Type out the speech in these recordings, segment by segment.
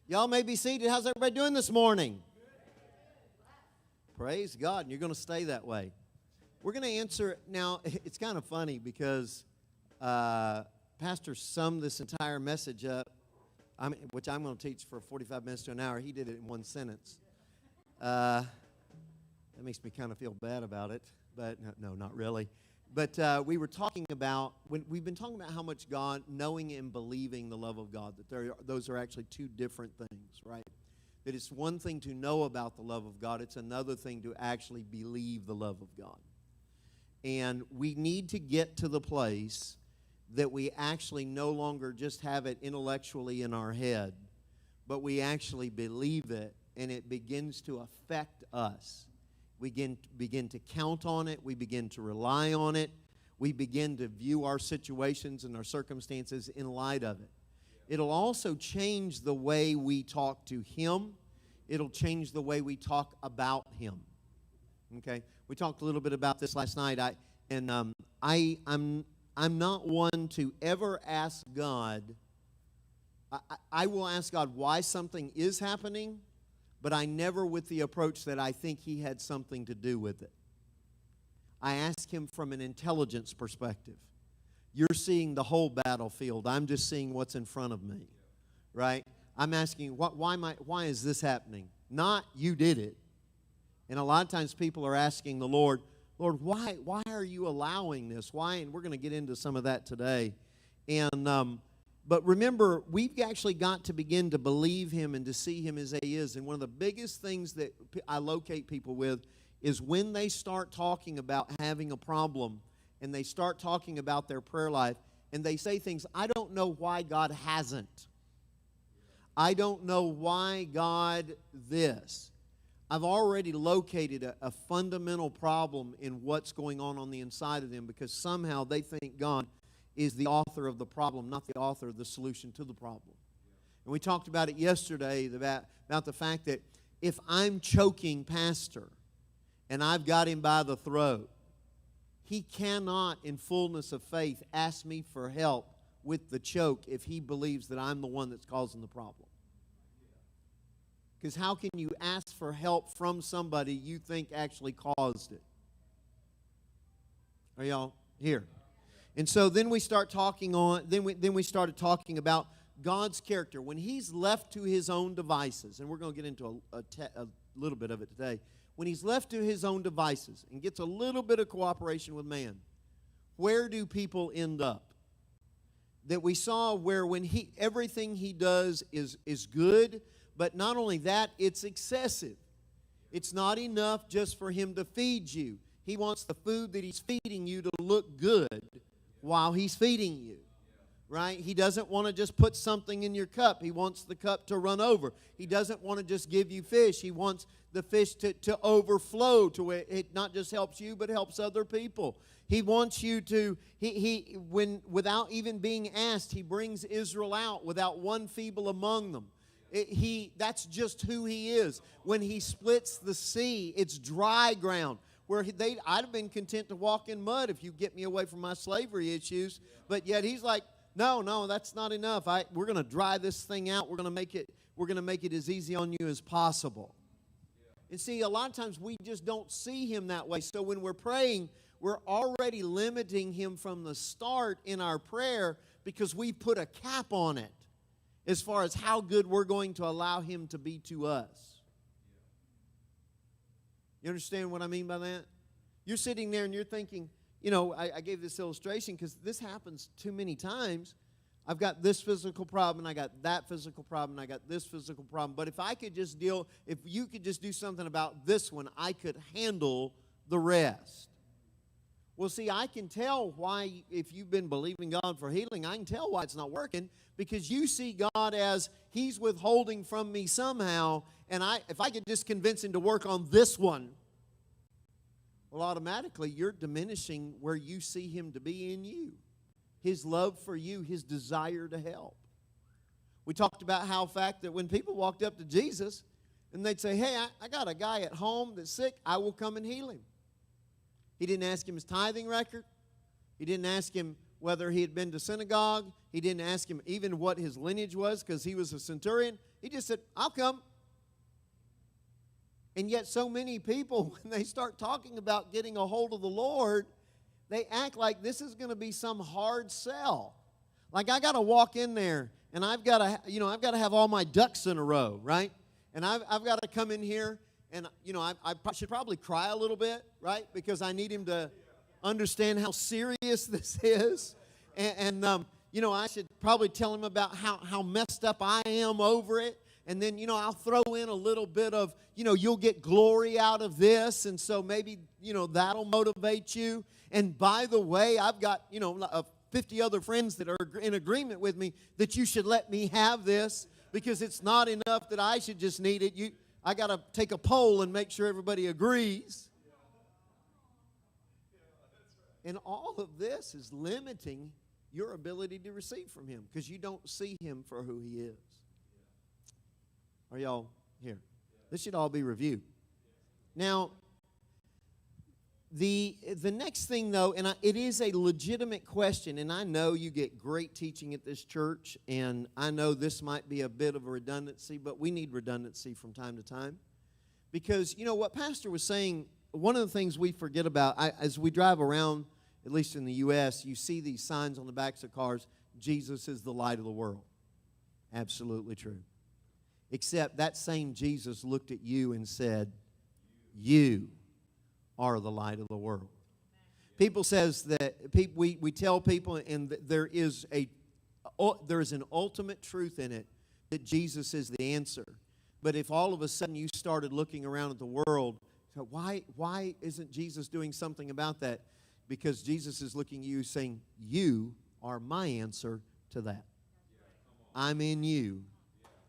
Y'all may be seated. How's everybody doing this morning? Praise God. And you're going to stay that way. We're going to answer. Now, it's kind of funny because Pastor summed this entire message up, which I'm going to teach for 45 minutes to an hour. He did it in one sentence. That makes me kind of feel bad about it. But no, not really. But we were talking about, we've been talking about how much God, knowing and believing the love of God, that those are actually two different things, right? That it's one thing to know about the love of God, it's another thing to actually believe the love of God. And we need to get to the place that we actually no longer just have it intellectually in our head, but we actually believe it, and it begins to affect us. We begin to count on it. We begin to rely on it. We begin to view our situations and our circumstances in light of it. It'll also change the way we talk to Him. It'll change the way we talk about Him. Okay? We talked a little bit about this last night. I'm not one to ever ask God. I will ask God why something is happening, but I never with the approach that I think He had something to do with it. I ask Him from an intelligence perspective. You're seeing the whole battlefield. I'm just seeing what's in front of me, right? I'm asking, why is this happening? Not you did it. And a lot of times people are asking the Lord, why are you allowing this? Why? And we're going to get into some of that today. And but remember, we've actually got to begin to believe Him and to see Him as He is. And one of the biggest things that I locate people with is when they start talking about having a problem and they start talking about their prayer life and they say things, I don't know why God hasn't. I don't know why God this. I've already located a fundamental problem in what's going on the inside of them because somehow they think God is the author of the problem, not the author of the solution to the problem. And we talked about it yesterday about the fact that if I'm choking Pastor and I've got him by the throat, he cannot, in fullness of faith, ask me for help with the choke if he believes that I'm the one that's causing the problem. Because how can you ask for help from somebody you think actually caused it? Are y'all here? And so then we start talking on. Then we started talking about God's character when He's left to His own devices, and we're going to get into a little bit of it today. When He's left to His own devices and gets a little bit of cooperation with man, where do people end up? That we saw where when everything He does is good, but not only that, it's excessive. It's not enough just for Him to feed you. He wants the food that He's feeding you to look good while He's feeding you, right? He doesn't want to just put something in your cup. He wants the cup to run over. He doesn't want to just give you fish. He wants the fish to overflow to where it not just helps you, but helps other people. He wants you to, when without even being asked, He brings Israel out without one feeble among them. That's just who He is. When He splits the sea, it's dry ground. Where I'd have been content to walk in mud if you get me away from my slavery issues. But yet He's like, no, that's not enough. We're going to dry this thing out. We're going to make it as easy on you as possible. And see, a lot of times we just don't see Him that way. So when we're praying, we're already limiting Him from the start in our prayer because we put a cap on it as far as how good we're going to allow Him to be to us. You understand what I mean by that? You're sitting there and you're thinking, I gave this illustration because this happens too many times. I've got this physical problem, and I got that physical problem, and I got this physical problem. But if you could just do something about this one, I could handle the rest. Well, see, I can tell why, if you've been believing God for healing, I can tell why it's not working, because you see God as He's withholding from me somehow, and if I could just convince Him to work on this one, well, automatically you're diminishing where you see Him to be in you. His love for you, His desire to help. We talked about how fact that when people walked up to Jesus and they'd say, hey, I got a guy at home that's sick, I will come and heal him. He didn't ask him his tithing record. He didn't ask him whether he had been to synagogue. He didn't ask him even what his lineage was because he was a centurion. He just said, I'll come. And yet so many people, when they start talking about getting a hold of the Lord, they act like this is going to be some hard sell. Like I got to walk in there and I've got to have all my ducks in a row, right? And I've got to come in here and, I should probably cry a little bit, right? Because I need him to understand how serious this is. And I should probably tell him about how messed up I am over it. And then, I'll throw in a little bit of, you'll get glory out of this. And so maybe, that'll motivate you. And by the way, I've got, 50 other friends that are in agreement with me that you should let me have this because it's not enough that I should just need it. I got to take a poll and make sure everybody agrees. And all of this is limiting your ability to receive from him because you don't see him for who he is. Are y'all here? This should all be reviewed. Now, the next thing, though, and it is a legitimate question, and I know you get great teaching at this church, and I know this might be a bit of a redundancy, but we need redundancy from time to time. Because, what Pastor was saying, one of the things we forget about, as we drive around, at least in the U.S., you see these signs on the backs of cars, Jesus is the light of the world. Absolutely true. Except that same Jesus looked at you and said, you are the light of the world. People says that we tell people, and there is an ultimate truth in it that Jesus is the answer. But if all of a sudden you started looking around at the world, so why isn't Jesus doing something about that? Because Jesus is looking at you saying, you are my answer to that. I'm in you.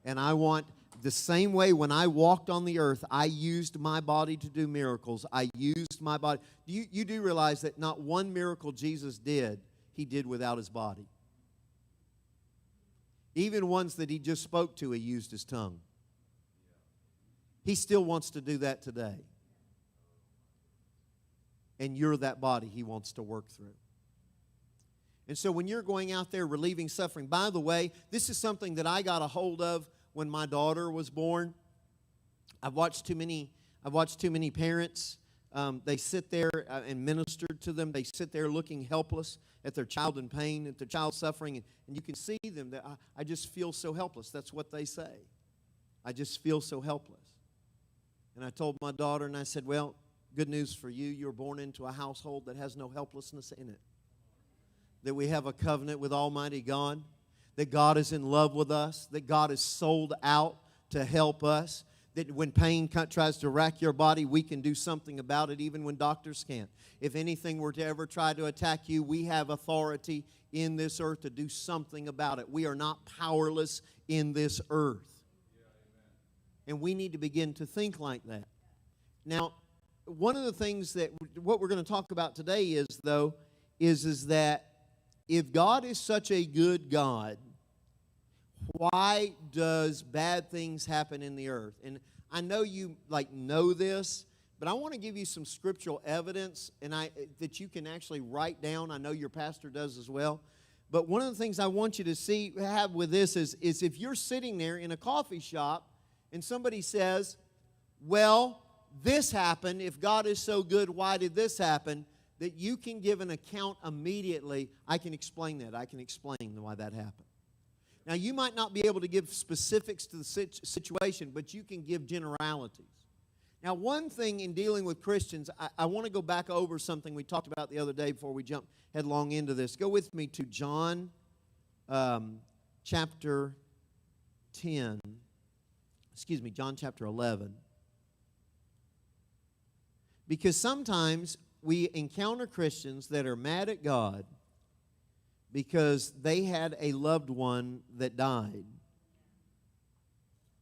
And I want the same way when I walked on the earth, I used my body to do miracles. I used my body. You do realize that not one miracle Jesus did, he did without his body. Even ones that he just spoke to, he used his tongue. He still wants to do that today. And you're that body he wants to work through. And so when you're going out there relieving suffering, by the way, this is something that I got a hold of when my daughter was born. I've watched too many parents. They sit there and minister to them. They sit there looking helpless at their child in pain, at their child suffering, and you can see them that I just feel so helpless. That's what they say. I just feel so helpless. And I told my daughter, and I said, well, good news for you. You're born into a household that has no helplessness in it. That we have a covenant with Almighty God. That God is in love with us. That God is sold out to help us. That when pain tries to rack your body, we can do something about it even when doctors can't. If anything were to ever try to attack you, we have authority in this earth to do something about it. We are not powerless in this earth. And we need to begin to think like that. Now, one of the things that what we're going to talk about today is that if God is such a good God, why does bad things happen in the earth? And I know you know this, but I want to give you some scriptural evidence that you can actually write down. I know your pastor does as well. But one of the things I want you to have with this is if you're sitting there in a coffee shop and somebody says, well, this happened. If God is so good, why did this happen? That you can give an account immediately. I can explain that. I can explain why that happened. Now, you might not be able to give specifics to the situation, but you can give generalities. Now, one thing in dealing with Christians, I want to go back over something we talked about the other day before we jump headlong into this. Go with me to John chapter 10. John chapter 11. Because sometimes we encounter Christians that are mad at God because they had a loved one that died.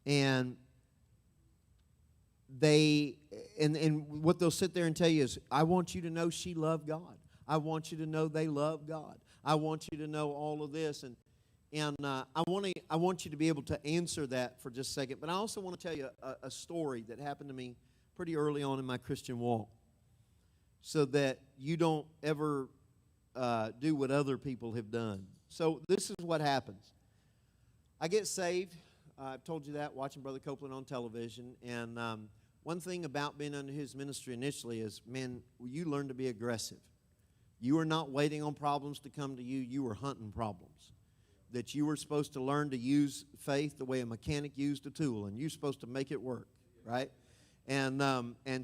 And what they'll sit there and tell you is, I want you to know she loved God. I want you to know they love God. I want you to know all of this. And I want you to be able to answer that for just a second. But I also want to tell you a story that happened to me pretty early on in my Christian walk, so that you don't ever do what other people have done. So this is what happens. I get saved. I've told you that, watching Brother Copeland on television. And one thing about being under his ministry initially is, man, you learn to be aggressive. You were not waiting on problems to come to you. You were hunting problems. That you were supposed to learn to use faith the way a mechanic used a tool, and you're supposed to make it work, right? And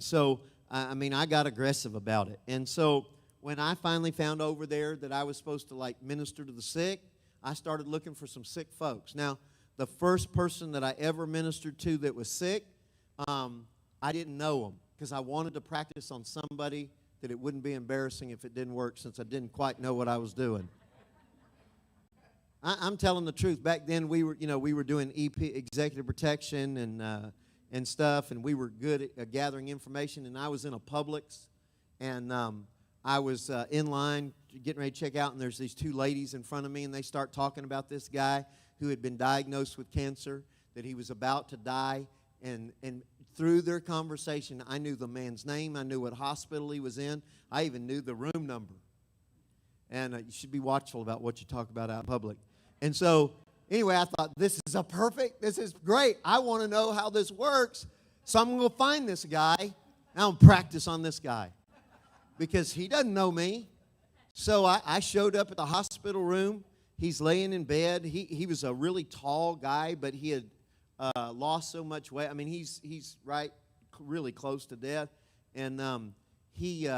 so, I mean, I got aggressive about it. And so when I finally found over there that I was supposed to, like, minister to the sick, I started looking for some sick folks. Now, the first person that I ever ministered to that was sick, I didn't know him because I wanted to practice on somebody that it wouldn't be embarrassing if it didn't work, since I didn't quite know what I was doing. I'm telling the truth. Back then, we were doing executive protection and stuff, and we were good at gathering information. And I was in a Publix, and I was in line getting ready to check out, and there's these two ladies in front of me, and they start talking about this guy who had been diagnosed with cancer, that he was about to die, and through their conversation, I knew the man's name, I knew what hospital he was in, I even knew the room number. And you should be watchful about what you talk about out in public. And so, anyway, I thought, this is great. I want to know how this works. So I'm going to go find this guy, and I'm going to practice on this guy. Because he doesn't know me. So I showed up at the hospital room. He's laying in bed. He was a really tall guy, but he had lost so much weight. I mean, he's really close to death. And he's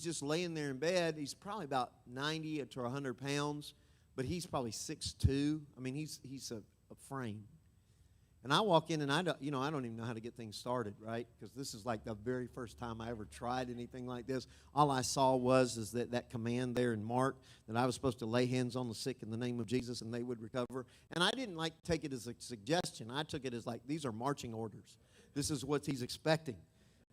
just laying there in bed. He's probably about 90 to 100 pounds, but he's probably 6'2". I mean, he's a frame. And I walk in, and I don't even know how to get things started, right? Because this is like the very first time I ever tried anything like this. All I saw was that command there in Mark that I was supposed to lay hands on the sick in the name of Jesus and they would recover. And I didn't take it as a suggestion. I took it as like, these are marching orders. This is what he's expecting.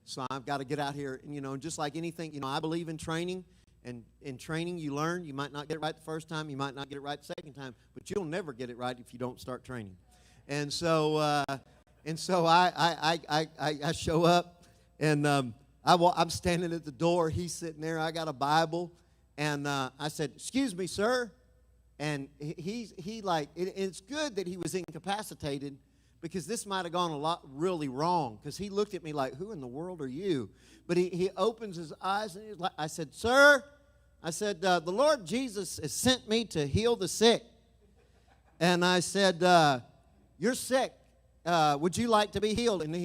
So I've got to get out here, and just like anything, I believe in training. And in training, you learn. You might not get it right the first time. You might not get it right the second time. But you'll never get it right if you don't start training. And so I show up, and I'm standing at the door. He's sitting there. I got a Bible, and I said, "Excuse me, sir." And it's good that he was incapacitated, because this might have gone really wrong. Because he looked at me like, "Who in the world are you?" But he opens his eyes, and I said, "Sir," I said, "the Lord Jesus has sent me to heal the sick." And I said, "You're sick. Would you like to be healed?" And then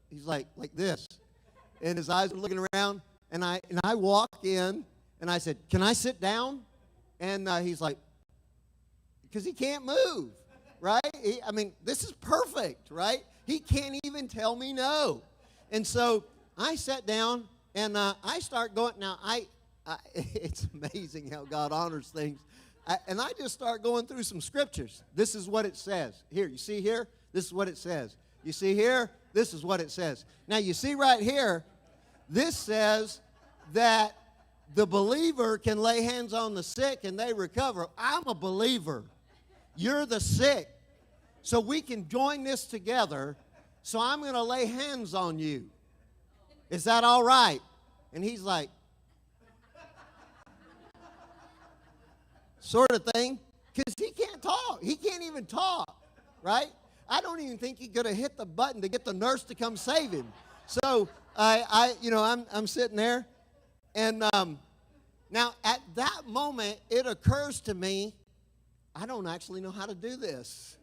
he's like this. And his eyes are looking around. And I walk in, and I said, "Can I sit down?" And he's like, because he can't move, right? This is perfect, right? He can't even tell me no. And so I sat down, and I start going. Now, it's amazing how God honors things. And I just start going through some scriptures. This is what it says. Here, you see here? This is what it says. You see here? This is what it says. Now, you see right here, this says that the believer can lay hands on the sick and they recover. I'm a believer. You're the sick. So we can join this together. So I'm going to lay hands on you. Is that all right? And he's like, sort of thing, because he can't talk. He can't even talk, right? I don't even think he could have hit the button to get the nurse to come save him. So I'm sitting there, and now at that moment it occurs to me, I don't actually know how to do this.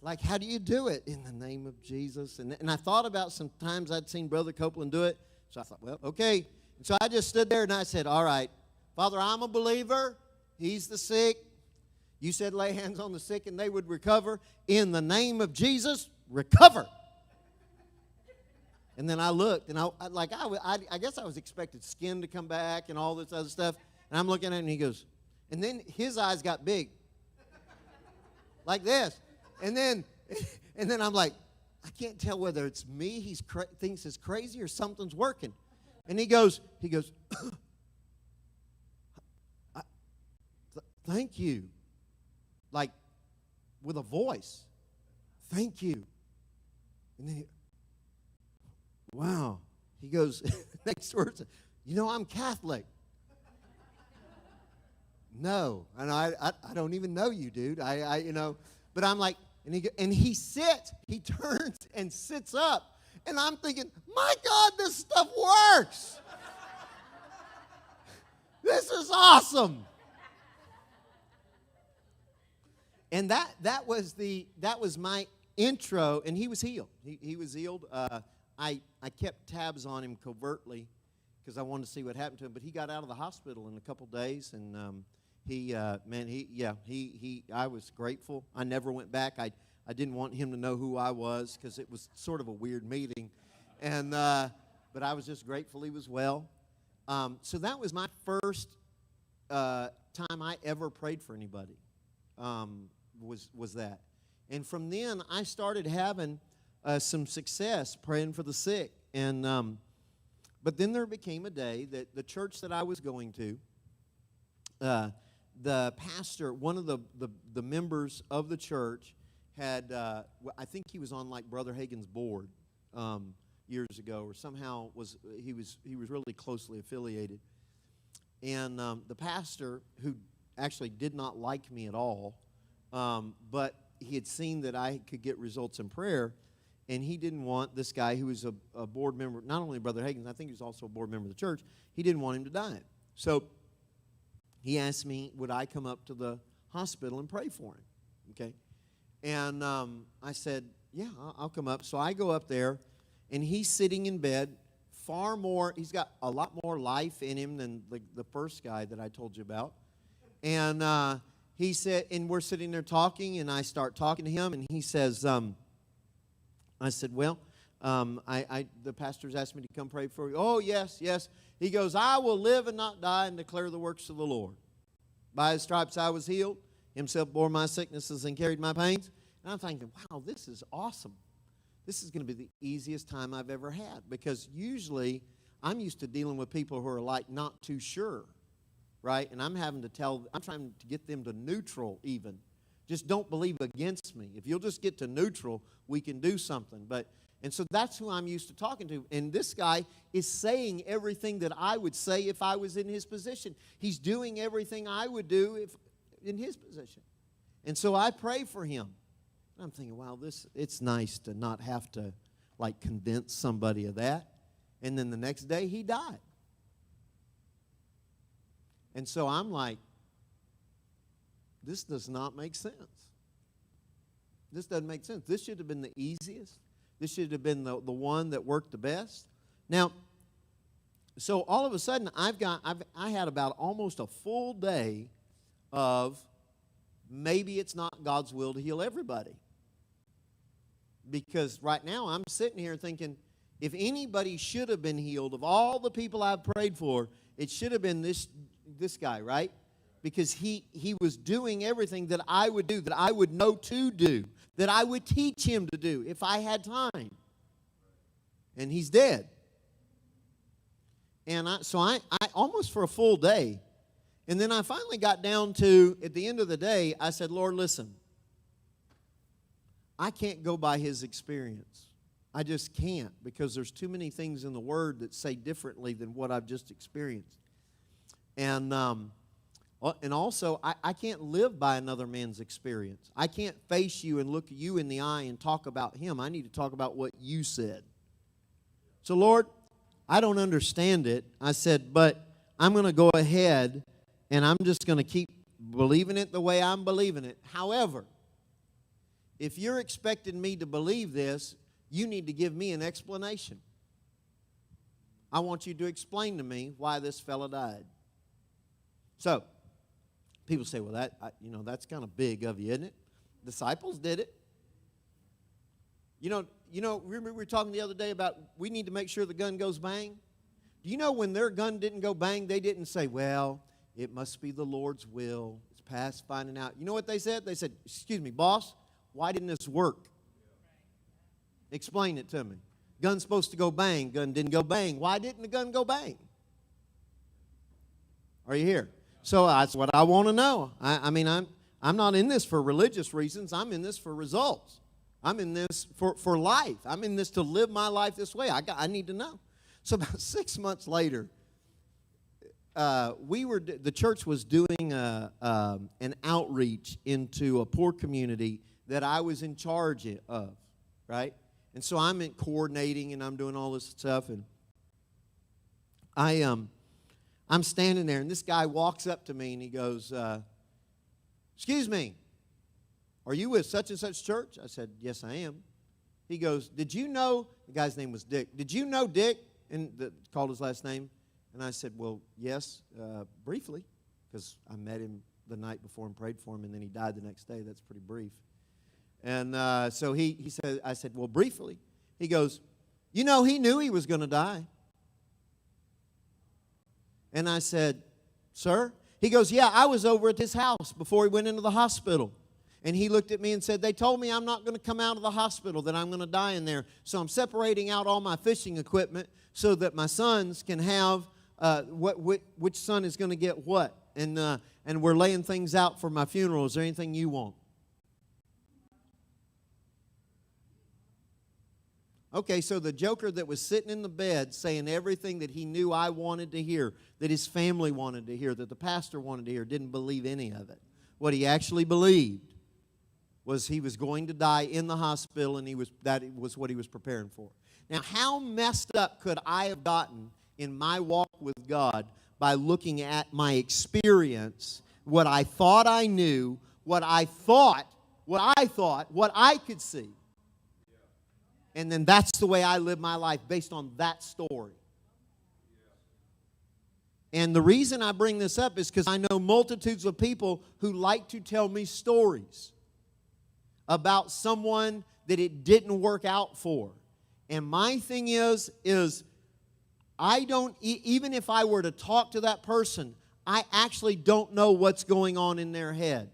Like, how do you do it? In the name of Jesus. And I thought about some times I'd seen Brother Copeland do it. So I thought, well, okay. And so I just stood there and I said, all right, Father, I'm a believer. He's the sick. You said lay hands on the sick and they would recover. In the name of Jesus, recover. And then I looked, and I guess I was expecting skin to come back and all this other stuff. And I'm looking at him, and he goes, and then his eyes got big, like this. And then I'm like, I can't tell whether it's me he thinks is crazy or something's working. And he goes, thank you. Like, with a voice. Thank you. And then wow. He goes, next words, I'm Catholic. no. And I don't even know you, dude. But I'm like, and he sits. He turns and sits up. And I'm thinking, my God, this stuff works. This is awesome. And that was my intro, and he was healed. He was healed. I kept tabs on him covertly because I wanted to see what happened to him. But he got out of the hospital in a couple days, and I was grateful. I never went back. I didn't want him to know who I was because it was sort of a weird meeting, but I was just grateful he was well. So that was my first time I ever prayed for anybody. Was that. And from then, I started having some success praying for the sick. And but then there became a day that the church that I was going to, the pastor, one of the members of the church had, I think he was on like Brother Hagin's board years ago, or somehow he was really closely affiliated. And the pastor, who actually did not like me at all, but he had seen that I could get results in prayer, and he didn't want this guy who was a board member, not only Brother Hagin, I think he was also a board member of the church, he didn't want him to die. So he asked me, would I come up to the hospital and pray for him, okay? And I said, yeah, I'll come up. So I go up there, and he's sitting in bed, he's got a lot more life in him than the first guy that I told you about. And he said, and we're sitting there talking, and I start talking to him, and he says, I said, well, the pastor's asked me to come pray for you. Oh, yes, yes. He goes, I will live and not die and declare the works of the Lord. By his stripes I was healed. Himself bore my sicknesses and carried my pains. And I'm thinking, wow, this is awesome. This is going to be the easiest time I've ever had, because usually I'm used to dealing with people who are like not too sure, right? And I'm trying to get them to neutral even. Just don't believe against me. If you'll just get to neutral, we can do something. And so that's who I'm used to talking to. And this guy is saying everything that I would say if I was in his position. He's doing everything I would do if in his position. And so I pray for him. And I'm thinking, wow, it's nice to not have to like convince somebody of that. And then the next day he died. And so I'm like, this does not make sense. This doesn't make sense. This should have been the easiest. This should have been the one that worked the best. Now, so all of a sudden, I had about almost a full day of maybe it's not God's will to heal everybody. Because right now I'm sitting here thinking, if anybody should have been healed, of all the people I've prayed for, it should have been this guy, right? Because he was doing everything that I would do, that I would know to do, that I would teach him to do if I had time. And he's dead. And so I almost for a full day. And then I finally got down to, at the end of the day, I said, Lord, listen, I can't go by his experience. I just can't, because there's too many things in the Word that say differently than what I've just experienced. And also, I can't live by another man's experience. I can't face you and look you in the eye and talk about him. I need to talk about what you said. So, Lord, I don't understand it. I said, but I'm going to go ahead and I'm just going to keep believing it the way I'm believing it. However, if you're expecting me to believe this, you need to give me an explanation. I want you to explain to me why this fella died. So, people say, well, that's kind of big of you, isn't it? Disciples did it. Remember we were talking the other day about we need to make sure the gun goes bang? Do you know when their gun didn't go bang, they didn't say, well, it must be the Lord's will. It's past finding out. You know what they said? They said, excuse me, boss, why didn't this work? Explain it to me. Gun's supposed to go bang. Gun didn't go bang. Why didn't the gun go bang? Are you here? So that's what I want to know. I'm not in this for religious reasons. I'm in this for results. I'm in this for life. I'm in this to live my life this way. I need to know. So about 6 months later, the church was doing an outreach into a poor community that I was in charge of, right? And so I'm coordinating and I'm doing all this stuff, and I'm standing there, and this guy walks up to me and he goes, "Excuse me, are you with such and such church?" I said, "Yes, I am." He goes, "Did you know," the guy's name was Dick, "did you know Dick?" And called his last name. And I said, "Well, yes, briefly," because I met him the night before and prayed for him, and then he died the next day. That's pretty brief. And so he said, I said, "Well, briefly." He goes, "You know, he knew he was going to die." And I said, "Sir?" He goes, "Yeah, I was over at his house before he went into the hospital." And he looked at me and said, "They told me I'm not going to come out of the hospital, that I'm going to die in there. So I'm separating out all my fishing equipment so that my sons can have which son is going to get what. And we're laying things out for my funeral. Is there anything you want?" Okay, so the joker that was sitting in the bed saying everything that he knew I wanted to hear, that his family wanted to hear, that the pastor wanted to hear, didn't believe any of it. What he actually believed was he was going to die in the hospital, and that was what he was preparing for. Now, how messed up could I have gotten in my walk with God by looking at my experience, what I thought I knew, what I could see? And then that's the way I live my life, based on that story. And the reason I bring this up is because I know multitudes of people who like to tell me stories about someone that it didn't work out for. And my thing is I don't, even if I were to talk to that person, I actually don't know what's going on in their head.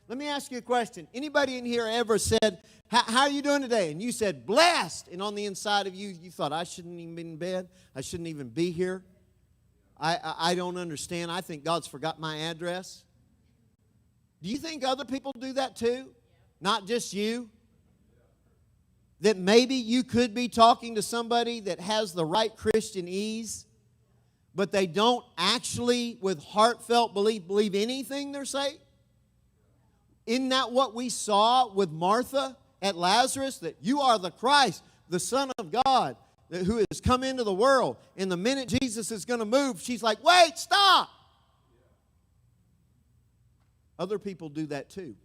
Let me ask you a question. Anybody in here ever said, how are you doing today? And you said, "Blessed." And on the inside of you, you thought, "I shouldn't even be in bed. I shouldn't even be here. I don't understand. I think God's forgot my address." Do you think other people do that too? Not just you? That maybe you could be talking to somebody that has the right Christian ease, but they don't actually, with heartfelt believe anything they're saying? Isn't that what we saw with Martha at Lazarus? That you are the Christ, the Son of God, who has come into the world. And the minute Jesus is going to move, she's like, "Wait, stop." Other people do that too.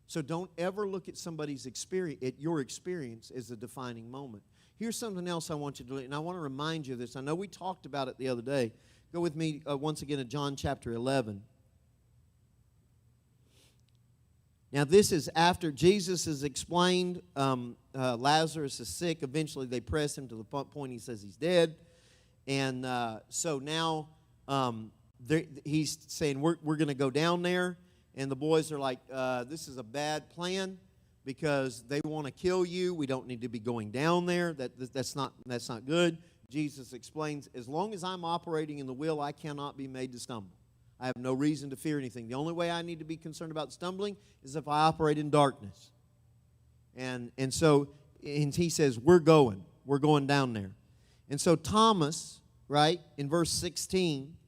So don't ever look at somebody's experience, at your experience, as a defining moment. Here's something else I want you to do, and I want to remind you of this. I know we talked about it the other day. Go with me once again to John chapter 11. Now, this is after Jesus has explained Lazarus is sick. Eventually, they press him to the point he says he's dead. And so now he's saying, we're going to go down there. And the boys are like, "This is a bad plan because they want to kill you. We don't need to be going down there. That's not good." Jesus explains, as long as I'm operating in the will, I cannot be made to stumble. I have no reason to fear anything. The only way I need to be concerned about stumbling is if I operate in darkness. And so he says, we're going down there. And so Thomas, right, in verse 16,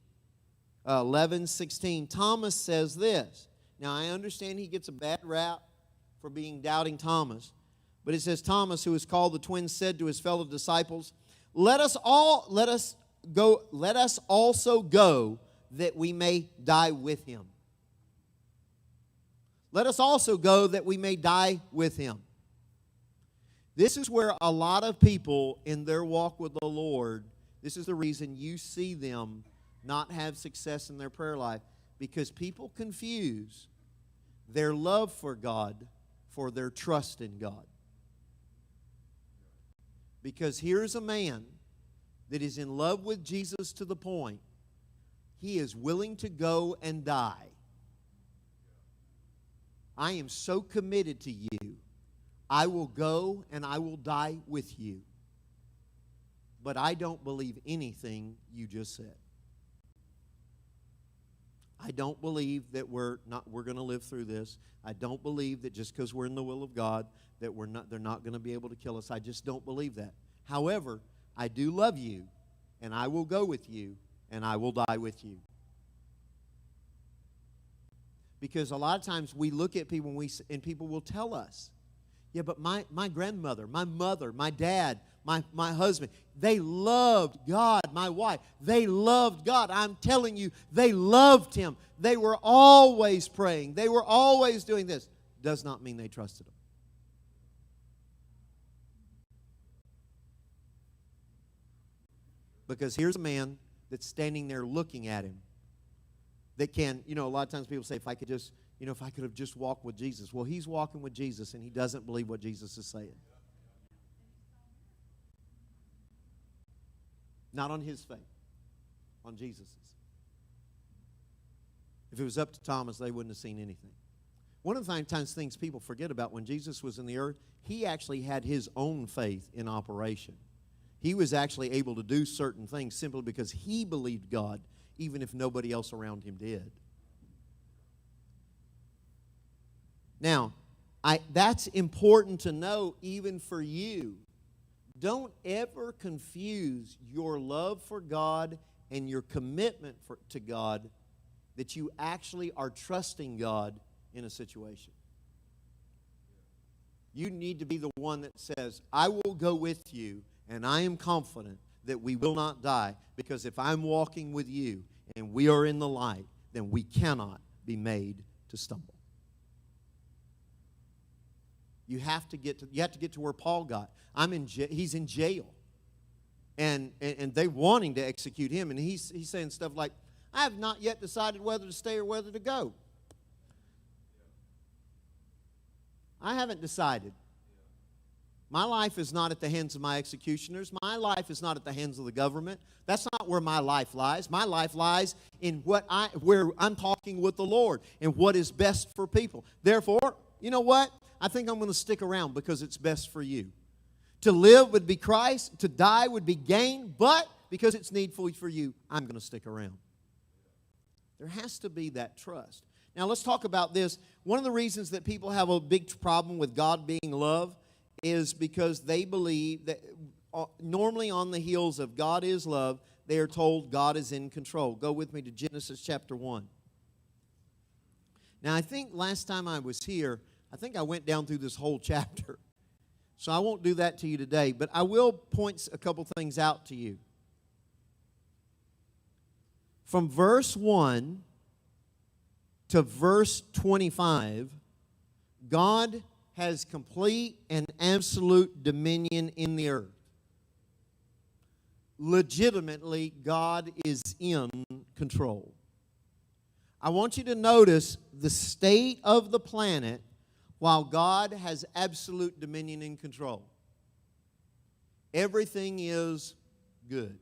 11:16, Thomas says this. Now, I understand he gets a bad rap for being doubting Thomas. But it says, Thomas, who is called the twin, said to his fellow disciples, let us also go that we may die with him. Let us also go that we may die with him. This is where a lot of people in their walk with the Lord, this is the reason you see them not have success in their prayer life. Because people confuse their love for God for their trust in God. Because here's a man that is in love with Jesus to the point he is willing to go and die. I am so committed to you. I will go and I will die with you. But I don't believe anything you just said. I don't believe that we're going to live through this. I don't believe that just because we're in the will of God that they're not going to be able to kill us. I just don't believe that. However, I do love you, and I will go with you, and I will die with you. Because a lot of times we look at people and people will tell us, yeah, but my grandmother, my mother, my dad, my husband, they loved God. My wife, they loved God. I'm telling you, they loved Him. They were always praying. They were always doing this. Does not mean they trusted Him. Because here's a man that's standing there looking at him that can, a lot of times people say, if I could have just walked with Jesus. Well, he's walking with Jesus, and he doesn't believe what Jesus is saying. Not on his faith, on Jesus's. If it was up to Thomas, they wouldn't have seen anything. One of the times things people forget about, when Jesus was in the earth, he actually had his own faith in operation. He was actually able to do certain things simply because he believed God, even if nobody else around him did. Now, that's important to know even for you. Don't ever confuse your love for God and your commitment to God that you actually are trusting God in a situation. You need to be the one that says, I will go with you, and I am confident that we will not die, because if I'm walking with you and we are in the light, then we cannot be made to stumble. You have to get to where Paul got. He's in jail, and they wanting to execute him, and he's saying stuff like, I have not yet decided whether to stay or whether to go. I haven't decided. My life is not at the hands of my executioners. My life is not at the hands of the government. That's not where my life lies. My life lies in where I'm talking with the Lord and what is best for people. Therefore, you know what? I think I'm going to stick around because it's best for you. To live would be Christ. To die would be gain. But because it's needful for you, I'm going to stick around. There has to be that trust. Now, let's talk about this. One of the reasons that people have a big problem with God being love is because they believe that normally on the heels of God is love, they are told God is in control. Go with me to Genesis chapter 1. Now, I think last time I was here, I think I went down through this whole chapter. So I won't do that to you today, but I will point a couple things out to you. From verse 1 to verse 25, God has complete and absolute dominion in the earth. Legitimately, God is in control. I want you to notice the state of the planet while God has absolute dominion and control. Everything is good.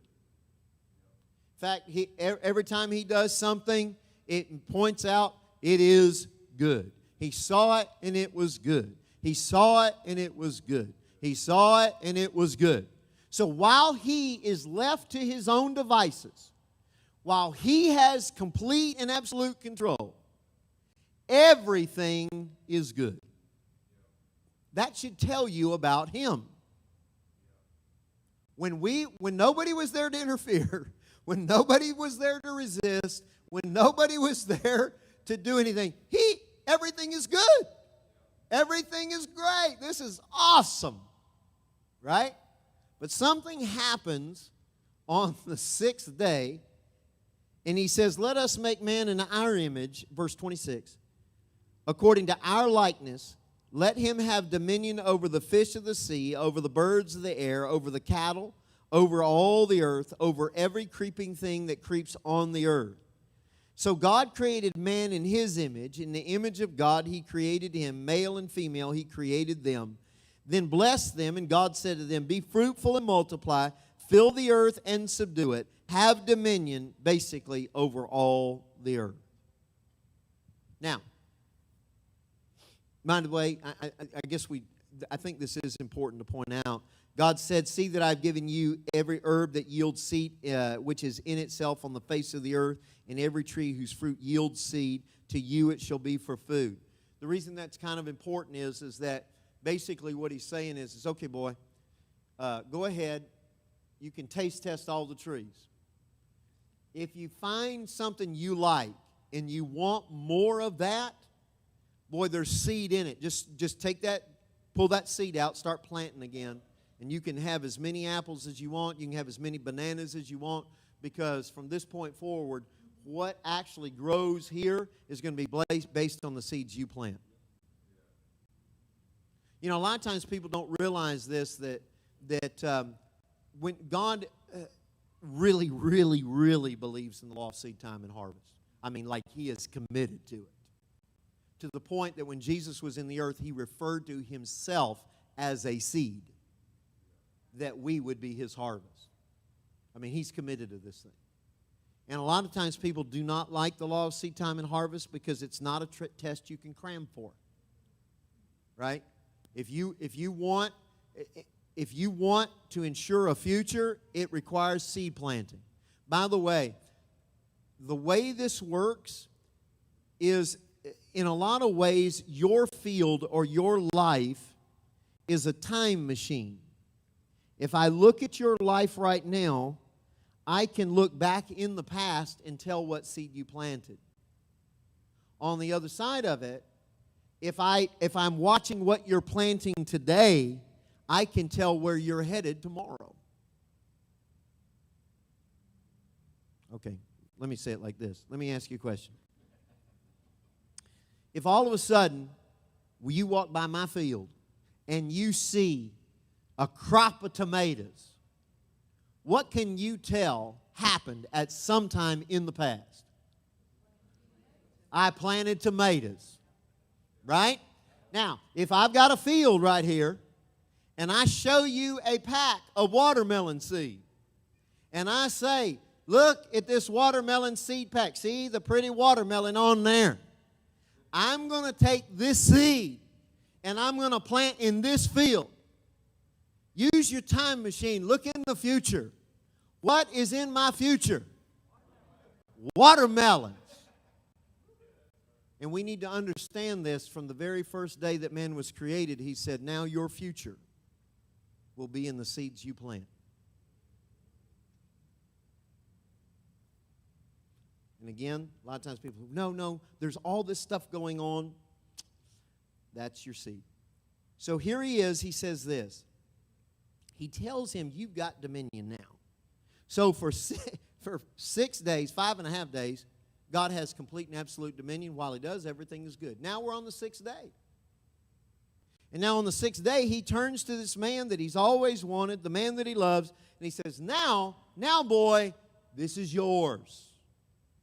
In fact, every time He does something, it points out it is good. He saw it and it was good. He saw it and it was good. He saw it and it was good. So while He is left to His own devices, while He has complete and absolute control, everything is good. That should tell you about Him. When nobody was there to interfere, when nobody was there to resist, when nobody was there to do anything, everything is good. Everything is great. This is awesome. Right? But something happens on the sixth day, and He says, let us make man in our image, verse 26, according to our likeness. Let him have dominion over the fish of the sea, over the birds of the air, over the cattle, over all the earth, over every creeping thing that creeps on the earth. So God created man in His image. In the image of God He created him. Male and female He created them. Then blessed them, and God said to them, be fruitful and multiply, fill the earth and subdue it. Have dominion, basically, over all the earth. Now, by the way, I think this is important to point out. God said, see that I've given you every herb that yields seed, which is in itself on the face of the earth, and every tree whose fruit yields seed, to you it shall be for food. The reason that's kind of important is that basically what He's saying is okay, boy, go ahead, you can taste test all the trees. If you find something you like and you want more of that, boy, there's seed in it. Just take that, pull that seed out, start planting again, and you can have as many apples as you want. You can have as many bananas as you want, because from this point forward, what actually grows here is going to be based on the seeds you plant. You know, a lot of times people don't realize this, that when God really, really, really believes in the law of seed time and harvest. I mean, like He is committed to it. To the point that when Jesus was in the earth, He referred to Himself as a seed, that we would be His harvest. I mean, He's committed to this thing. And a lot of times people do not like the law of seed time and harvest because it's not a test you can cram for. Right? If you want to ensure a future, it requires seed planting. By the way this works is, in a lot of ways, your field or your life is a time machine. If I look at your life right now, I can look back in the past and tell what seed you planted. On the other side of it, if I'm watching what you're planting today, I can tell where you're headed tomorrow. Okay, let me say it like this. Let me ask you a question. If all of a sudden you walk by my field and you see a crop of tomatoes, what can you tell happened at some time in the past? I planted tomatoes, right? Now, if I've got a field right here and I show you a pack of watermelon seed and I say, look at this watermelon seed pack. See the pretty watermelon on there? I'm going to take this seed and I'm going to plant in this field. Use your time machine. Look in the future. What is in my future? Watermelons. And we need to understand this from the very first day that man was created. He said, now your future will be in the seeds you plant. And again, a lot of times people, no, there's all this stuff going on. That's your seed. So here he is, he says this. He tells him, you've got dominion now. So for 6 days, 5.5 days, God has complete and absolute dominion. While He does, everything is good. Now we're on the 6th day. And now on the 6th day, He turns to this man that He's always wanted, the man that He loves, and He says, now boy, this is yours.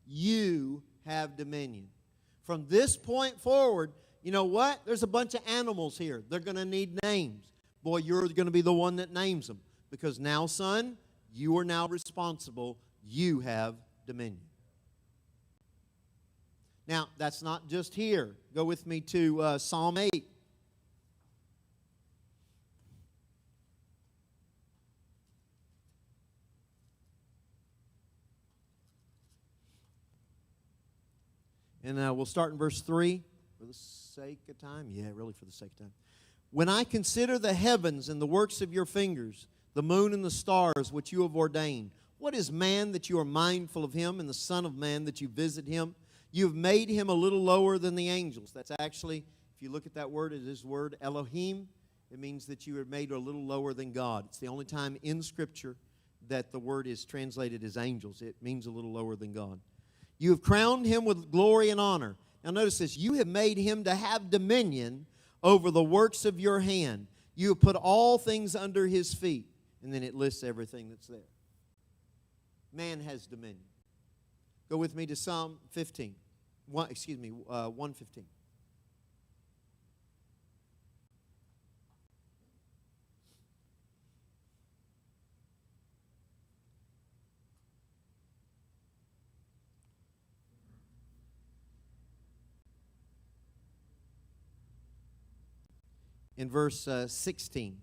You have dominion. From this point forward, you know what? There's a bunch of animals here. They're going to need names. Boy, you're going to be the one that names them. Because now, son, you are now responsible. You have dominion. Now, that's not just here. Go with me to Psalm 8. And we'll start in verse 3 for the sake of time. Yeah, really for the sake of time. When I consider the heavens and the works of your fingers, the moon and the stars which you have ordained, what is man that you are mindful of him, and the son of man that you visit him? You have made him a little lower than the angels. That's actually, if you look at that word, it is word Elohim. It means that you are made a little lower than God. It's the only time in Scripture that the word is translated as angels. It means a little lower than God. You have crowned him with glory and honor. Now notice this. You have made him to have dominion over the works of your hand. You have put all things under his feet. And then it lists everything that's there. Man has dominion. Go with me to Psalm 15. 115. In verse 16.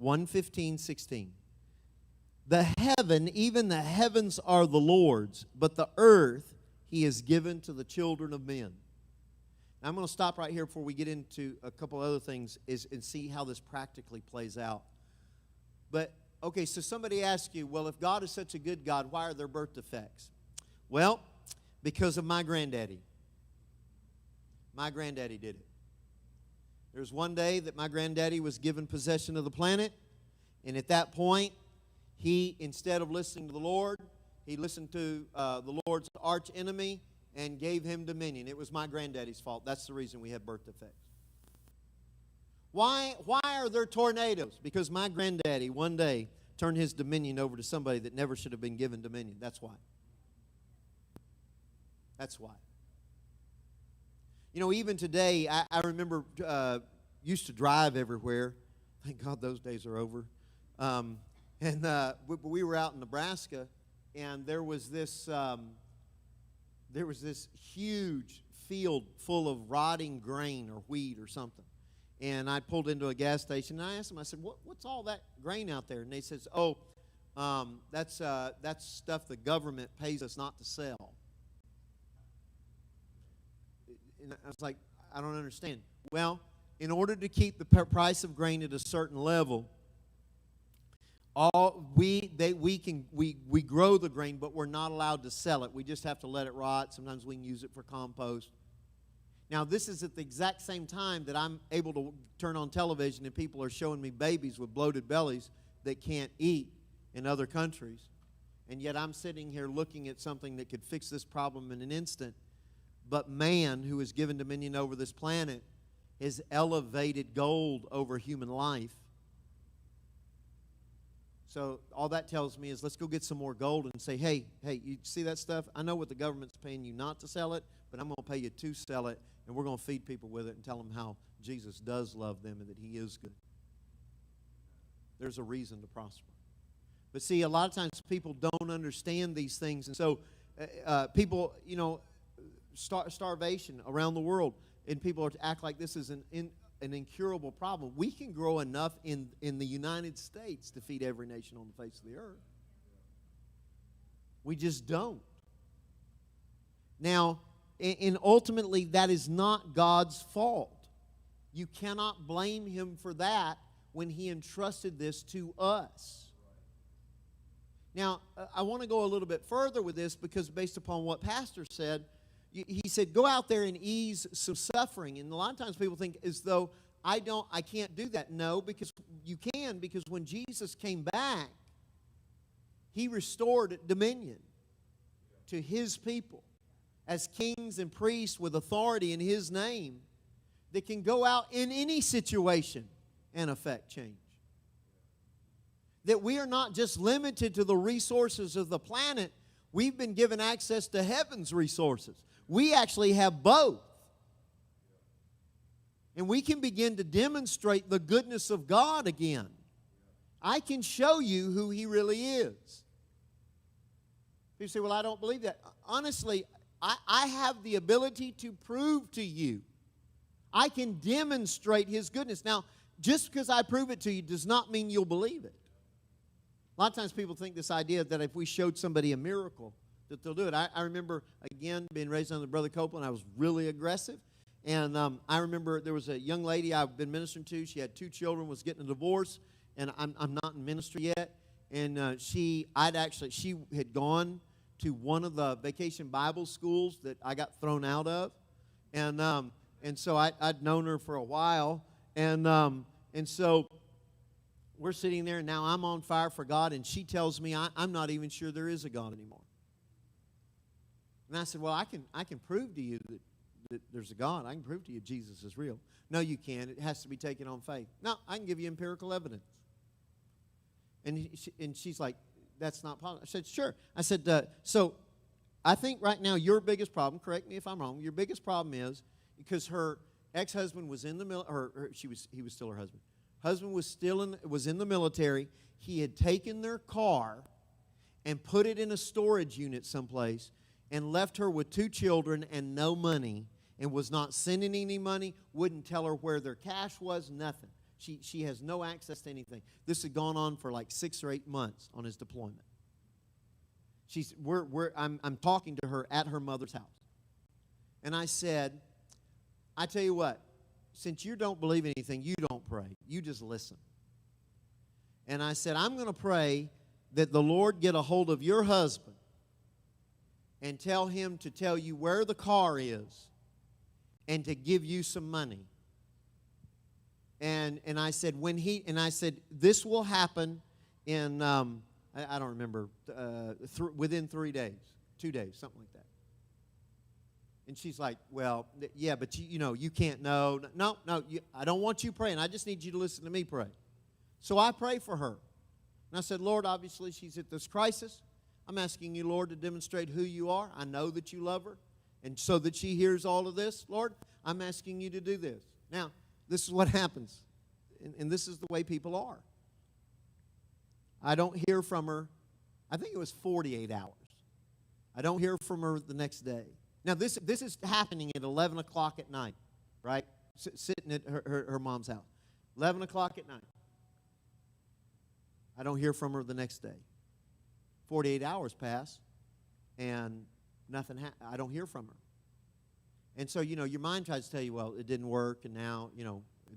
1:15-16. The heaven, even the heavens are the Lord's, but the earth He has given to the children of men. Now, I'm going to stop right here before we get into a couple other things and see how this practically plays out. But Okay, so somebody asks you, well, if God is such a good God, why are there birth defects? Well, because of my granddaddy. My granddaddy did it. There was one day that my granddaddy was given possession of the planet, and at that point, he, instead of listening to the Lord, he listened to the Lord's arch enemy and gave him dominion. It was my granddaddy's fault. That's the reason we have birth defects. Why are there tornadoes? Because my granddaddy one day turned his dominion over to somebody that never should have been given dominion. That's why. That's why. You know, even today, I remember used to drive everywhere. Thank God those days are over. We were out in Nebraska, and there was this huge field full of rotting grain or wheat or something. And I pulled into a gas station, and I asked them, I said, what's all that grain out there? And they says, that's stuff the government pays us not to sell. And I was like, I don't understand. Well, in order to keep the price of grain at a certain level, we grow the grain, but we're not allowed to sell it. We just have to let it rot. Sometimes we can use it for compost. Now, this is at the exact same time that I'm able to turn on television and people are showing me babies with bloated bellies that can't eat in other countries. And yet I'm sitting here looking at something that could fix this problem in an instant. But man, who is given dominion over this planet, has elevated gold over human life. So all that tells me is let's go get some more gold and say, hey, you see that stuff? I know what the government's paying you not to sell it, but I'm going to pay you to sell it, and we're going to feed people with it and tell them how Jesus does love them and that He is good. There's a reason to prosper. But see, a lot of times people don't understand these things, and so people, starvation around the world, and people act like this is an incurable problem. We can grow enough in the United States to feed every nation on the face of the earth. We just don't. Now, and ultimately, that is not God's fault. You cannot blame Him for that when He entrusted this to us. Now, I want to go a little bit further with this because based upon what Pastor said, he said, go out there and ease some suffering. And a lot of times people think as though I can't do that. No, because you can, because when Jesus came back, He restored dominion to His people as kings and priests with authority in His name that can go out in any situation and affect change. That we are not just limited to the resources of the planet. We've been given access to heaven's resources. We actually have both. And we can begin to demonstrate the goodness of God again. I can show you who He really is. You say, well, I don't believe that. Honestly, I have the ability to prove to you. I can demonstrate His goodness. Now, just because I prove it to you does not mean you'll believe it. A lot of times people think this idea that if we showed somebody a miracle, that they'll do it. I remember, again, being raised under Brother Copeland. I was really aggressive. And I remember there was a young lady I've been ministering to. She had 2 children, was getting a divorce, and I'm not in ministry yet. And she had gone to one of the vacation Bible schools that I got thrown out of. And so I'd known her for a while. And so we're sitting there, and now I'm on fire for God, and she tells me I'm not even sure there is a God anymore. And I said, well, I can prove to you that there's a God. I can prove to you Jesus is real. No, you can't. It has to be taken on faith. No, I can give you empirical evidence. And she's like, that's not possible. I said, sure. I said, so I think right now your biggest problem, correct me if I'm wrong, your biggest problem is because her ex-husband was in the military, he was still her husband. Husband was in the military. He had taken their car and put it in a storage unit someplace and left her with 2 children and no money and was not sending any money, wouldn't tell her where their cash was, nothing. She has no access to anything. This had gone on for like 6 or 8 months on his deployment. I'm talking to her at her mother's house. And I said, I tell you what, since you don't believe anything, you don't pray. You just listen. And I said, I'm going to pray that the Lord get a hold of your husband and tell him to tell you where the car is and to give you some money. And I said, this will happen in, I don't remember, within 3 days, 2 days, something like that. And she's like, well, yeah, but you can't know. No, I don't want you praying. I just need you to listen to me pray. So I pray for her. And I said, Lord, obviously she's at this crisis. I'm asking you, Lord, to demonstrate who you are. I know that you love her. And so that she hears all of this, Lord, I'm asking you to do this. Now, this is what happens. And this is the way people are. I don't hear from her. I think it was 48 hours. I don't hear from her the next day. Now, this is happening at 11 o'clock at night, right? Sitting at her mom's house. 11 o'clock at night. I don't hear from her the next day. 48 hours pass, and nothing I don't hear from her. And so, your mind tries to tell you, well, it didn't work, and now,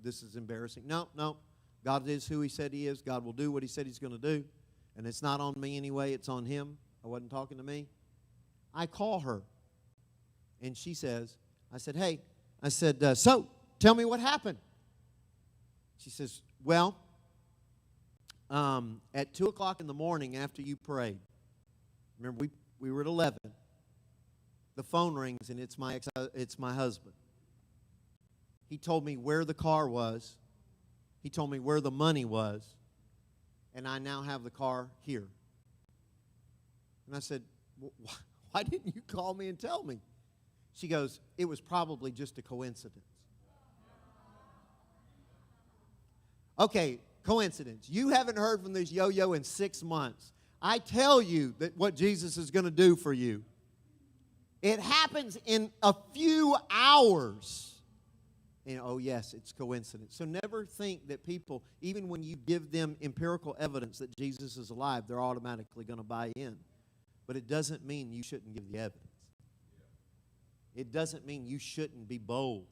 this is embarrassing. No. God is who He said He is. God will do what He said He's going to do. And it's not on me anyway. It's on Him. I wasn't talking to me. I call her. And she says, so, tell me what happened. She says, well, at 2 o'clock in the morning after you prayed, remember we were at 11, the phone rings and it's my husband. He told me where the car was. He told me where the money was. And I now have the car here. And I said, why didn't you call me and tell me? She goes, it was probably just a coincidence. Okay, coincidence. You haven't heard from this yo-yo in 6 months. I tell you that what Jesus is going to do for you. It happens in a few hours. And oh yes, it's coincidence. So never think that people, even when you give them empirical evidence that Jesus is alive, they're automatically going to buy in. But it doesn't mean you shouldn't give the evidence. It doesn't mean you shouldn't be bold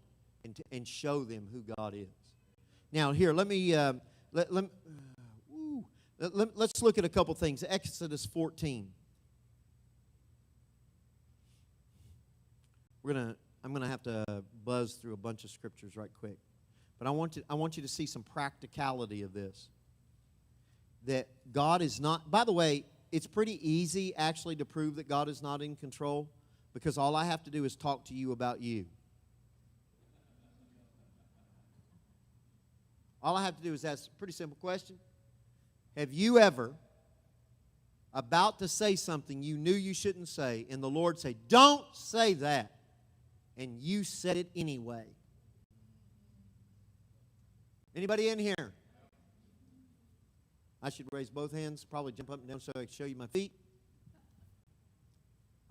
and show them who God is. Now here, let's look at a couple things. Exodus 14. I'm gonna have to buzz through a bunch of scriptures right quick, but I want you to see some practicality of this. That God is not. By the way, it's pretty easy actually to prove that God is not in control, because all I have to do is talk to you about you. All I have to do is ask a pretty simple question. Have you ever, about to say something you knew you shouldn't say, and the Lord say, don't say that, and you said it anyway? Anybody in here? I should raise both hands, probably jump up and down so I can show you my feet.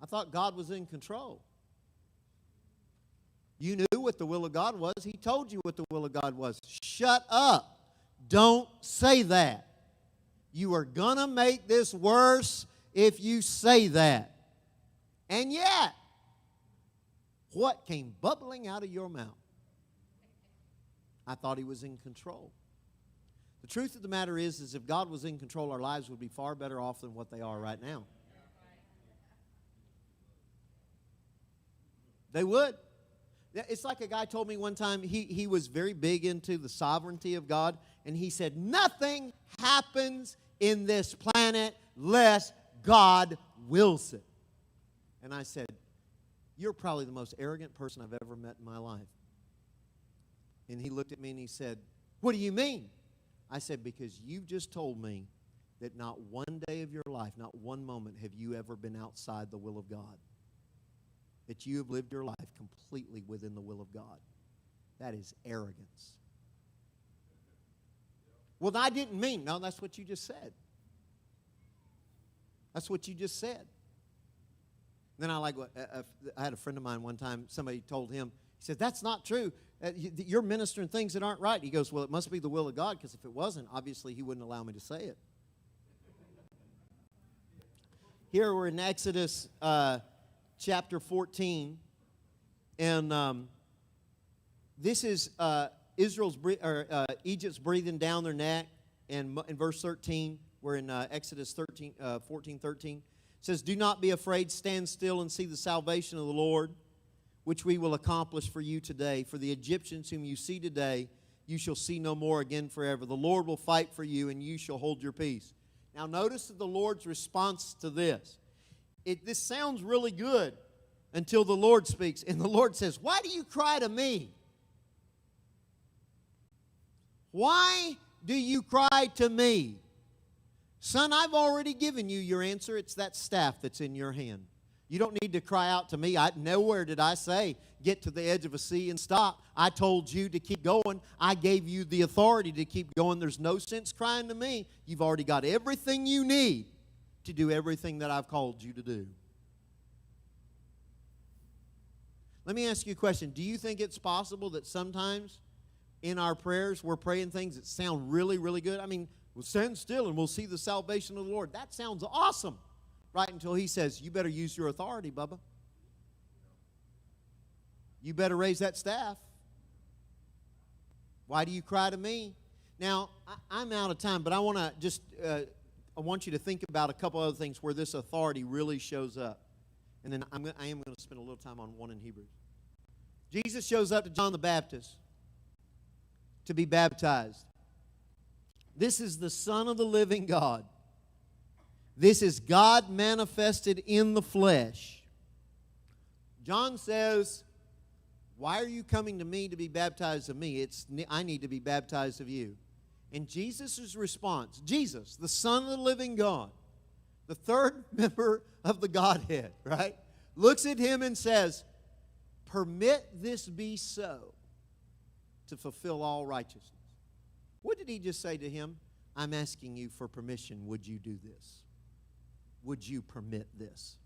I thought God was in control. You knew what the will of God was. He told you what the will of God was. Shut up. Don't say that. You are going to make this worse if you say that. And yet, what came bubbling out of your mouth? I thought He was in control. The truth of the matter is if God was in control, our lives would be far better off than what they are right now. They would. It's like a guy told me one time, he was very big into the sovereignty of God, and he said, nothing happens in this planet lest God wills it. And I said, you're probably the most arrogant person I've ever met in my life. And he looked at me and he said, what do you mean? I said, because you just told me that not one day of your life, not one moment have you ever been outside the will of God. That you have lived your life completely within the will of God. That is arrogance. Well, I didn't mean. No, that's what you just said. That's what you just said. Then I had a friend of mine one time, somebody told him, he said, that's not true. You're ministering things that aren't right. He goes, well, it must be the will of God, because if it wasn't, obviously He wouldn't allow me to say it. Here we're in Exodus chapter 14, and this is Egypt's breathing down their neck. in verse 13, we're in Exodus 14:13. It says, "Do not be afraid, stand still and see the salvation of the Lord, which we will accomplish for you today. For the Egyptians whom you see today, you shall see no more again forever. The Lord will fight for you, and you shall hold your peace." Now notice the Lord's response to this. This sounds really good until the Lord speaks. And the Lord says, "Why do you cry to me? Why do you cry to me? Son, I've already given you your answer. It's that staff that's in your hand. You don't need to cry out to me. Nowhere did I say, get to the edge of a sea and stop. I told you to keep going. I gave you the authority to keep going. There's no sense crying to me. You've already got everything you need to do everything that I've called you to do." Let me ask you a question. Do you think it's possible that sometimes in our prayers we're praying things that sound really, really good? I mean, we'll stand still and we'll see the salvation of the Lord. That sounds awesome. Right until He says, "You better use your authority, Bubba. You better raise that staff. Why do you cry to me?" Now, I'm out of time, but I want to just, I want you to think about a couple other things where this authority really shows up. And then I am going to spend a little time on one in Hebrews. Jesus shows up to John the Baptist to be baptized. This is the Son of the living God. This is God manifested in the flesh. John says, "Why are you coming to me to be baptized of me? I need to be baptized of you." And Jesus' response, Jesus, the Son of the living God, the third member of the Godhead, right, looks at him and says, "Permit this be so to fulfill all righteousness." What did He just say to him? "I'm asking you for permission. Would you do this? Would you permit this?"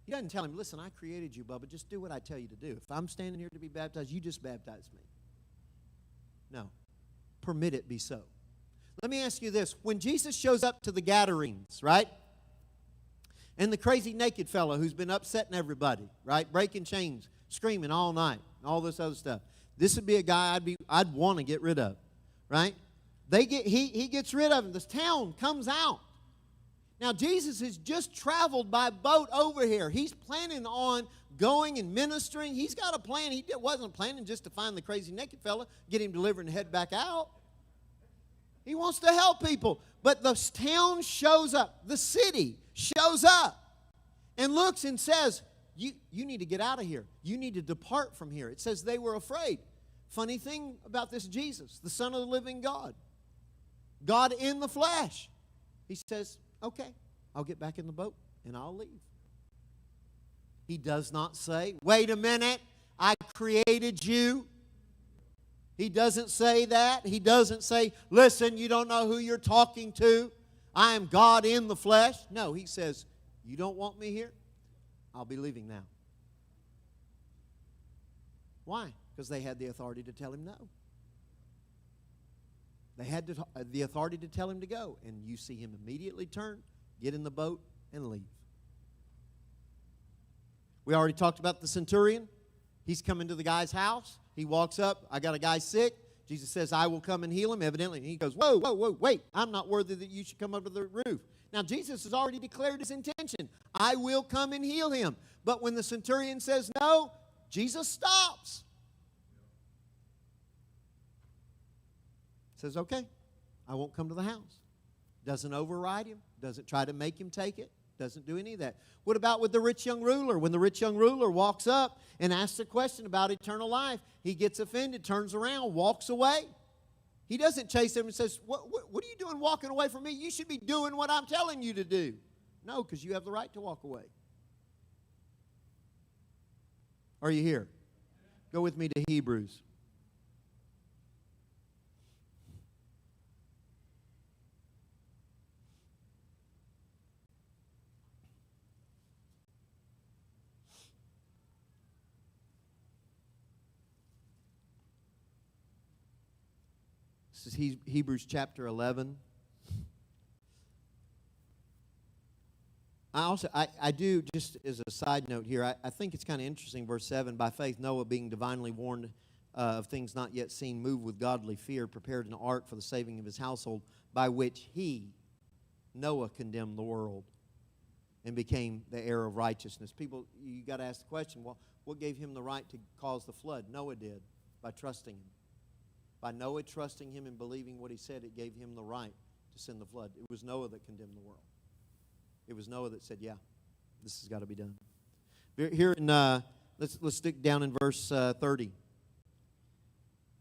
He doesn't tell him, "Listen, I created you, Bubba. Just do what I tell you to do. If I'm standing here to be baptized, you just baptize me." No. Permit it be so. Let me ask you this. When Jesus shows up to the Gadarenes, right? And the crazy naked fellow who's been upsetting everybody, right? Breaking chains, screaming all night, all this other stuff. This would be a guy I'd want to get rid of, right? He gets rid of him. This town comes out. Now, Jesus has just traveled by boat over here. He's planning on going and ministering. He's got a plan. He wasn't planning just to find the crazy naked fella, get him delivered and head back out. He wants to help people. But the town shows up. The city shows up and looks and says, you need to get out of here. You need to depart from here. It says they were afraid. Funny thing about this Jesus, the Son of the living God, God in the flesh. He says, "Okay, I'll get back in the boat and I'll leave." He does not say, "Wait a minute, I created you." He doesn't say that. He doesn't say, "Listen, you don't know who you're talking to. I am God in the flesh." No, He says, "You don't want me here? I'll be leaving now." Why? Because they had the authority to tell Him no. They had the authority to tell Him to go. And you see Him immediately turn, get in the boat, and leave. We already talked about the centurion. He's coming to the guy's house. He walks up. "I got a guy sick." Jesus says, "I will come and heal him." Evidently, he goes, "Whoa, whoa, whoa, wait. I'm not worthy that you should come under the roof." Now, Jesus has already declared His intention. I will come and heal him. But when the centurion says no, Jesus stops. Says, "Okay, I won't come to the house." Doesn't override him. Doesn't try to make him take it. Doesn't do any of that. What about with the rich young ruler? When the rich young ruler walks up and asks a question about eternal life, he gets offended, turns around, walks away. He doesn't chase him and says, what are you doing walking away from me? You should be doing what I'm telling you to do. No, because you have the right to walk away. Are you here? Go with me to Hebrews. This is Hebrews chapter 11. I do, just as a side note here, I think it's kind of interesting, verse 7, by faith Noah, being divinely warned of things not yet seen, moved with godly fear, prepared an ark for the saving of his household, by which he, Noah, condemned the world and became the heir of righteousness. People, you got to ask the question, well, what gave him the right to cause the flood? Noah did, by trusting him. By Noah trusting him and believing what he said, it gave him the right to send the flood. It was Noah that condemned the world. It was Noah that said, yeah, this has got to be done. Here in, let's stick down in verse 30.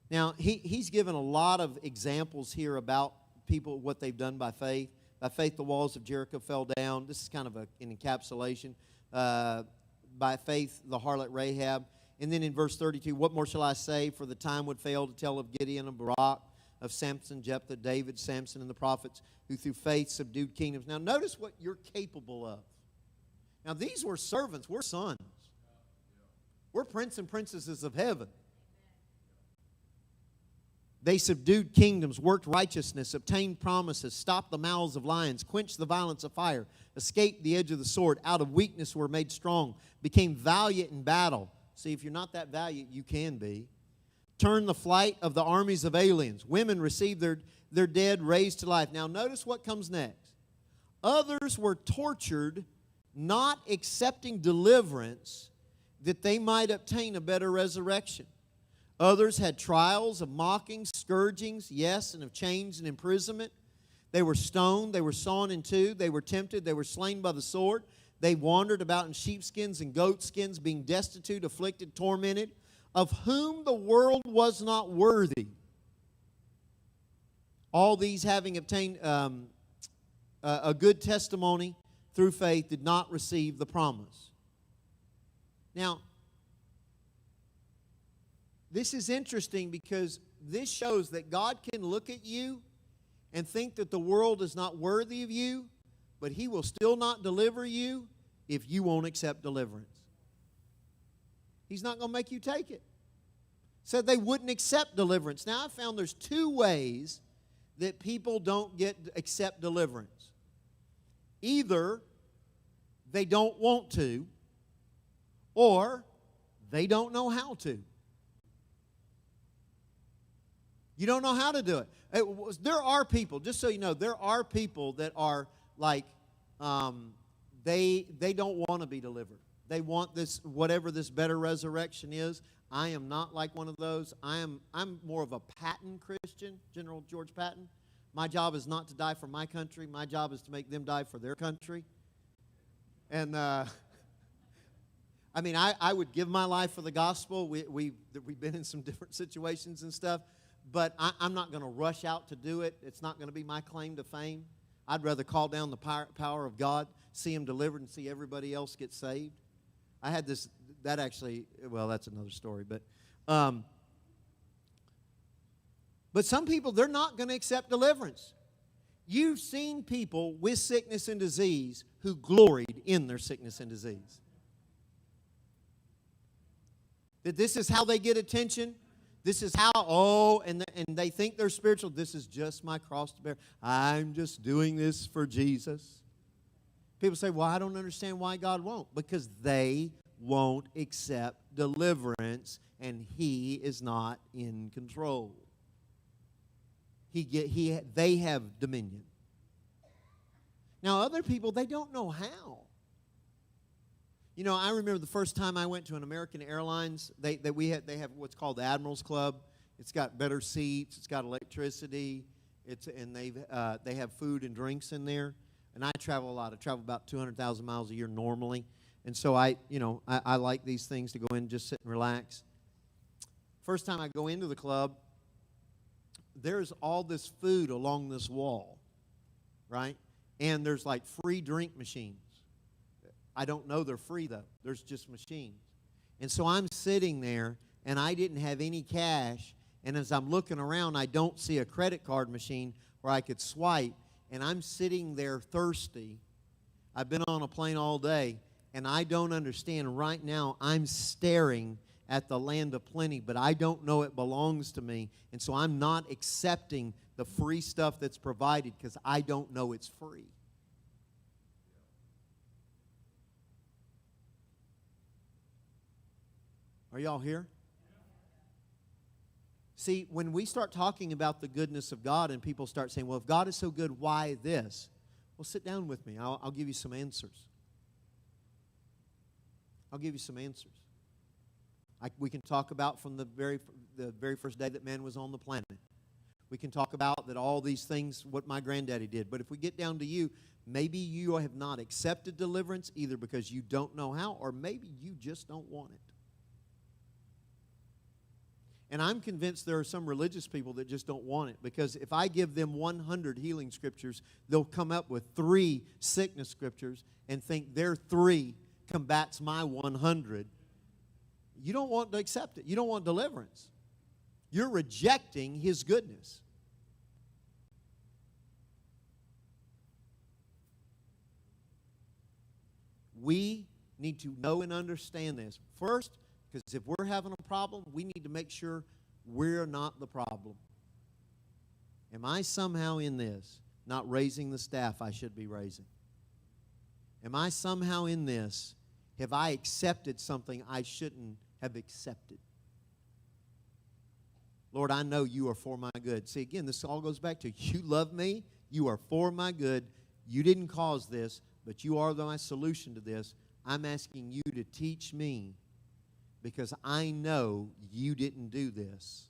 Now, he's given a lot of examples here about people, what they've done by faith. By faith, the walls of Jericho fell down. This is kind of an encapsulation. By faith, the harlot Rahab. And then in verse 32, what more shall I say? For the time would fail to tell of Gideon and Barak, of Samson, Jephthah, David, Samson, and the prophets, who through faith subdued kingdoms. Now, notice what you're capable of. Now, these were servants. We're sons. We're princes and princesses of heaven. They subdued kingdoms, worked righteousness, obtained promises, stopped the mouths of lions, quenched the violence of fire, escaped the edge of the sword, out of weakness were made strong, became valiant in battle. See, if you're not that valiant, you can be. Turned the flight of the armies of aliens. Women received their dead raised to life. Now notice what comes next. Others were tortured, not accepting deliverance, that they might obtain a better resurrection. Others had trials of mockings, scourgings, yes, and of chains and imprisonment. They were stoned, they were sawn in two, they were tempted, they were slain by the sword. They wandered about in sheepskins and goatskins, being destitute, afflicted, tormented, of whom the world was not worthy. All these, having obtained a good testimony through faith, did not receive the promise. Now, this is interesting because this shows that God can look at you and think that the world is not worthy of you, but He will still not deliver you if you won't accept deliverance. He's not going to make you take it. Said they wouldn't accept deliverance. Now, I found there's two ways that people don't accept deliverance. Either they don't want to, or they don't know how to. You don't know how to do it. There are people, just so you know, there are people that are like, they don't want to be delivered. They want this, whatever this better resurrection is. I am not like one of those. I'm more of a Patton Christian, General George Patton. My job is not to die for my country. My job is to make them die for their country. And I mean, I would give my life for the gospel. We've been in some different situations and stuff. But I'm not going to rush out to do it. It's not going to be my claim to fame. I'd rather call down the power of God, see Him delivered, and see everybody else get saved. I had this, that actually, well, that's another story. But some people, they're not going to accept deliverance. You've seen people with sickness and disease who gloried in their sickness and disease. That this is how they get attention. This is how, and they think they're spiritual. This is just my cross to bear. I'm just doing this for Jesus. People say, well, I don't understand why God won't. Because they won't accept deliverance, and He is not in control. They have dominion. Now, other people, they don't know how. You know, I remember the first time I went to an American Airlines, they have what's called the Admirals Club. It's got better seats, it's got electricity, and they have food and drinks in there. And I travel a lot. I travel about 200,000 miles a year normally. And so I like these things to go in and just sit and relax. First time I go into the club, there's all this food along this wall, right? And there's like free drink machines. I don't know they're free, though. There's just machines. And so I'm sitting there, and I didn't have any cash. And as I'm looking around, I don't see a credit card machine where I could swipe. And I'm sitting there thirsty. I've been on a plane all day, and I don't understand. Right now, I'm staring at the land of plenty, but I don't know it belongs to me. And so I'm not accepting the free stuff that's provided because I don't know it's free. Are y'all here? See, when we start talking about the goodness of God and people start saying, well, if God is so good, why this? Well, sit down with me. I'll give you some answers. I'll give you some answers. We can talk about from the very first day that man was on the planet. We can talk about that all these things, what my granddaddy did. But if we get down to you, maybe you have not accepted deliverance either because you don't know how, or maybe you just don't want it. And I'm convinced there are some religious people that just don't want it, because if I give them 100 healing scriptures, they'll come up with 3 sickness scriptures and think their 3 combats my 100. You don't want to accept it. You don't want deliverance. You're rejecting His goodness. We need to know and understand this. First, because if we're having a problem, we need to make sure we're not the problem. Am I somehow in this not raising the staff I should be raising? Am I somehow in this, have I accepted something I shouldn't have accepted? Lord, I know you are for my good. See, again, this all goes back to you love me, you are for my good, you didn't cause this, but you are my solution to this. I'm asking you to teach me, because I know you didn't do this.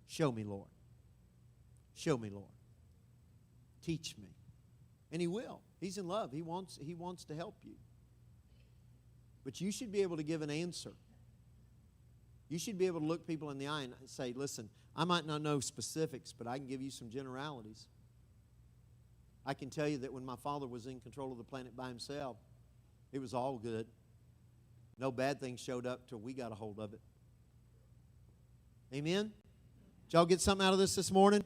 Show me, Lord. Show me, Lord. Teach me. And He will. He's in love. He wants to help you. But you should be able to give an answer. You should be able to look people in the eye and say, listen, I might not know specifics, but I can give you some generalities. I can tell you that when my father was in control of the planet by himself, it was all good. No bad things showed up till we got a hold of it. Amen? Did y'all get something out of this morning?